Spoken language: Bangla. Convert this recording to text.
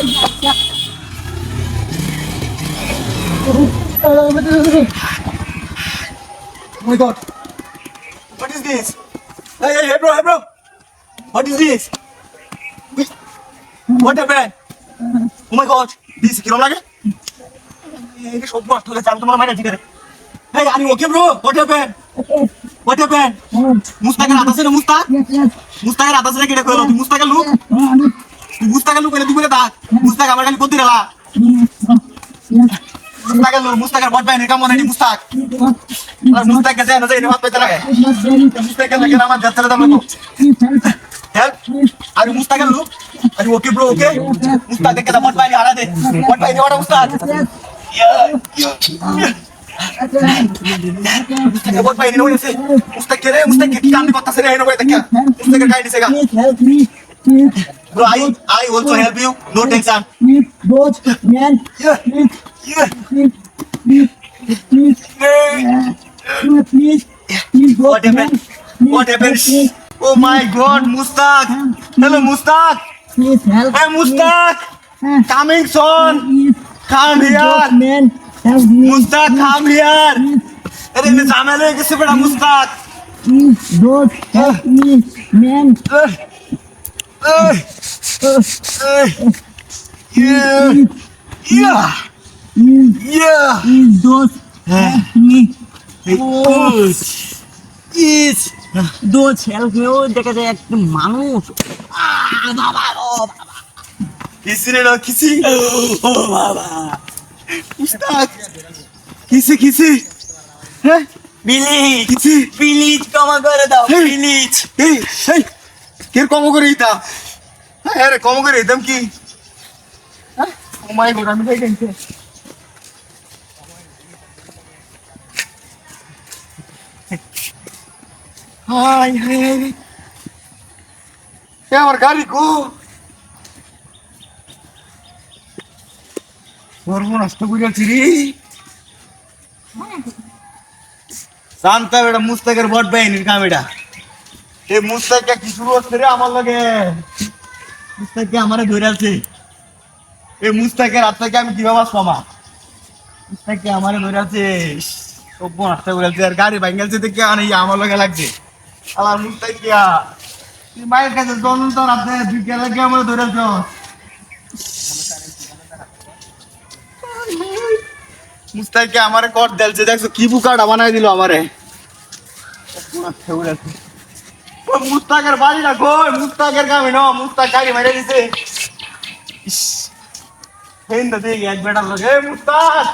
Oh my God. What is this? Hey, bro. What is this? What happened? Oh my God. This কিরম লাগে? এই সব নষ্ট হয়ে যাচ্ছে, আমি তোমার মাইরা ঠিক আছে। Hey, are you okay, bro? What happened? What happened? মুস্তাকের হাত আছে না মুস্তাক? মুস্তাকের হাত আছে না কেটে কইলো? তুই মুস্তাকের লোক? তুই মুস্তাকের লোক কইলে তুই বলে দাগ। মুস্তাক আমার খালি কোন দিলা? মুস্তাকের লোক, মুস্তাকের বট বাইনে কাম মনে নি মুস্তাক। আর মুস্তাক কে জানা যায় না হাত পাইতে লাগে। মুস্তাকের লাগে আমার যাত্রা দাম লাগো। Help? Are you মুস্তাকের লোক? Are you okay, bro? Okay? Mustaq কে বট বাইনে হারা দে। বট বাইনে ওটা মুস্তাক। মুস্তাকের বট বাইনে ওটা সে। মুস্তাক কে রে? মুস্তাক কি কাম করতেছে রে এনো কই দেখা। মুস্তাকের guide দিছেগা। Bro, I also help you. No tension. Both man. Please. What happened? What happened? Oh my God, Mustak! Hello, Mustak! Please help. Hey, Mustak! Coming soon! Come here! Man, help me. Mustak, come here! अरे मैं सामने किससे बड़ा Mustak? Please don't help me, man. Yeah! Please don't help me. Don't help me. Oh, দেখা যায় একটা মানুষ। বাবা, ও বাবা। किसी ने ना किसी ओ बाबा Mustak किसी हैं প্লিজ ক্ষমা করে দাও, প্লিজ। এই কে কম করে দিতাম হ্যাঁ রে কম করে দিতাম কি ও মাই গড আমি দেখেছি হাই আমার গাড়ি কো সর্বনষ্ট করিয়াছি রে শান্তা বেটা মুস্তাকের বট বাহিনীর কাম এটা এই মুস্তাককে কি শুরু হচ্ছে রে আমার লগে মুস্তাককে আমারে ধরে আছে এই মুস্তাকের হাত থেকে আমি কিভাবে বাঁচবো মুস্তাককে আমারে ধরে আছে সব নষ্ট করে আছে আর গাড়ি ভাঙালছে দেখে আনি আমার লগে লাগছে আলার মুস্তাকিয়া তুই মায়ের কাছে জন্ম তো রাতে বিকেল লাগে আমার ধরে আছো মুস্তাককে আমারে কট দেলছে দেখছো কি বুকাটা বানাই দিল আমারে মুস্তাকের বাড়ি না কই মুস্তাকের কামে না মুস্তাক গাড়ি মেরে দিছে ইস হেন দে এক বেটার লগে মুস্তাক